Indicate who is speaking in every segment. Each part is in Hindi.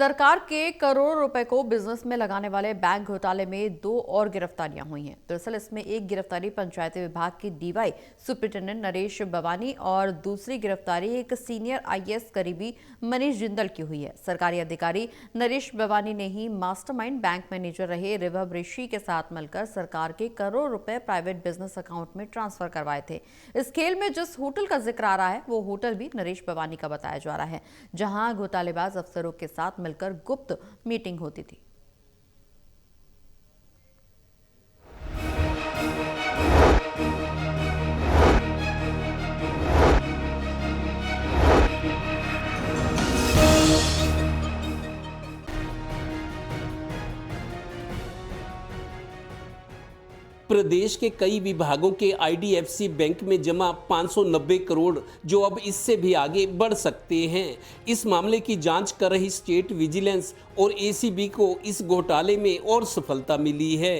Speaker 1: सरकार के करोड़ों रुपए को बिजनेस में लगाने वाले बैंक घोटाले में 2 और गिरफ्तारियां हुई हैं। दरअसल इसमें एक गिरफ्तारी पंचायती विभाग के डीवाई सुपरिटेंडेंट नरेश बवानी और दूसरी गिरफ्तारी एक सीनियर आईएएस करीबी मनीष जिंदल की हुई है। सरकारी अधिकारी नरेश बवानी ने ही मास्टरमाइंड बैंक मैनेजर रहे रिभव ऋषि के साथ मिलकर सरकार के करोड़ों रुपए प्राइवेट बिजनेस अकाउंट में ट्रांसफर करवाए थे। इस खेल में जिस होटल का जिक्र आ रहा है वो होटल भी नरेश बवानी का बताया जा रहा है, जहां घोटालेबाज अफसरों के साथ मिलकर गुप्त मीटिंग होती थी।
Speaker 2: प्रदेश के कई विभागों के आईडीएफसी बैंक में जमा 590 करोड़ जो अब इससे भी आगे बढ़ सकते हैं। इस मामले की जांच कर रही स्टेट विजिलेंस और एसीबी को इस घोटाले में और सफलता मिली है।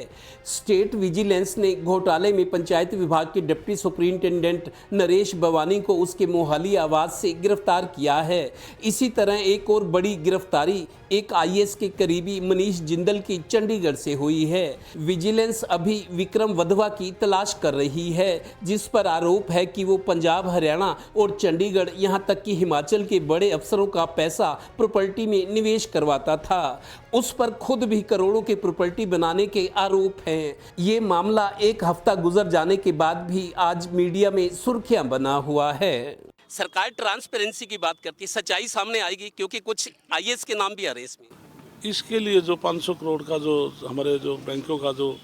Speaker 2: स्टेट विजिलेंस ने घोटाले में पंचायत विभाग के डिप्टी सुपरिंटेंडेंट नरेश बवानी को उसके मोहाली आवास से गिरफ्तार किया है। इसी तरह एक और बड़ी गिरफ्तारी एक आईएएस के करीबी मनीष जिंदल की चंडीगढ़ से हुई है। विजिलेंस अभी विक्रम वधवा की तलाश कर रही है, जिस पर आरोप है कि वो पंजाब, हरियाणा और चंडीगढ़ यहां तक कि हिमाचल के बड़े अफसरों का पैसा प्रॉपर्टी में निवेश करवाता था। उस पर खुद भी करोड़ों के प्रॉपर्टी बनाने के आरोप हैं। ये मामला एक हफ्ता गुजर जाने के बाद भी आज मीडिया में सुर्खियां बना हुआ है। सरकार ट्रांसपेरेंसी की बात करती है, सच्चाई सामने आएगी क्योंकि कुछ आईएएस के नाम भी आ रहे हैं इसमें।
Speaker 3: इसके लिए जो 500 करोड़ का जो हमारे जो बैंकों का जो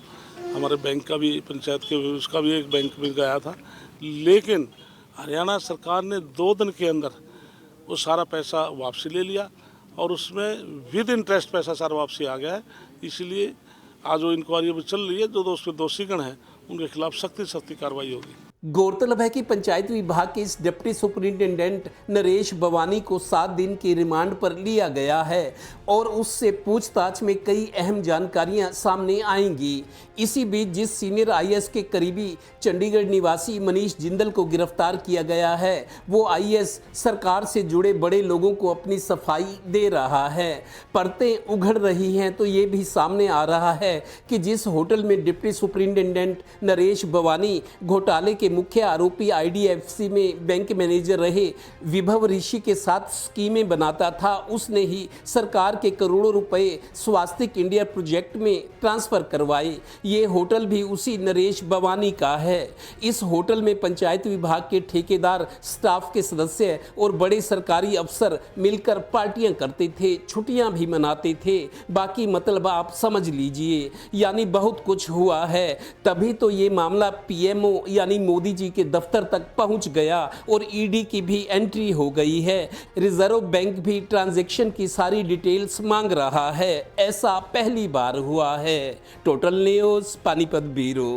Speaker 3: हमारे बैंक का भी पंचायत के उसका भी एक बैंक में गया था, लेकिन हरियाणा सरकार ने 2 दिन के अंदर वो सारा पैसा वापसी ले लिया और उसमें विद इंटरेस्ट पैसा सारा वापसी आ गया है। इसलिए आज वो इंक्वायरी अभी चल रही है, जो उसमें दोषीगण हैं उनके खिलाफ सख्ती कार्रवाई होगी।
Speaker 2: गौरतलब है कि पंचायत विभाग के इस डिप्टी सुपरिंटेंडेंट नरेश बवानी को 7 दिन की रिमांड पर लिया गया है और उससे पूछताछ में कई अहम जानकारियां सामने आएंगी। इसी बीच जिस सीनियर आईएएस के करीबी चंडीगढ़ निवासी मनीष जिंदल को गिरफ्तार किया गया है, वो आईएएस सरकार से जुड़े बड़े लोगों को अपनी सफाई दे रहा है। परतें उघड़ रही हैं तो ये भी सामने आ रहा है कि जिस होटल में डिप्टी सुपरिंटेंडेंट नरेश बवानी घोटाले के मुख्य आरोपी आईडीएफसी में बैंक मैनेजर रहे विभव ऋषि के साथ स्कीमें बनाता था, उसने ही सरकार के करोड़ों रुपए स्वास्तिक इंडिया प्रोजेक्ट में ट्रांसफर करवाए। ये होटल भी उसी नरेश बवानी का है। इस होटल में पंचायत विभाग के ठेकेदार, स्टाफ के सदस्य और बड़े सरकारी अफसर मिलकर पार्टियां करते थे, छुट्टियां भी मनाते थे। बाकी मतलब आप समझ लीजिए, यानी बहुत कुछ हुआ है। तभी तो ये मामला पीएमओ यानी मोदी जी के दफ्तर तक पहुंच गया और ईडी की भी एंट्री हो गई है। रिजर्व बैंक भी ट्रांजैक्शन की सारी डिटेल्स मांग रहा है। ऐसा पहली बार हुआ है। Total news, Panipat bureau.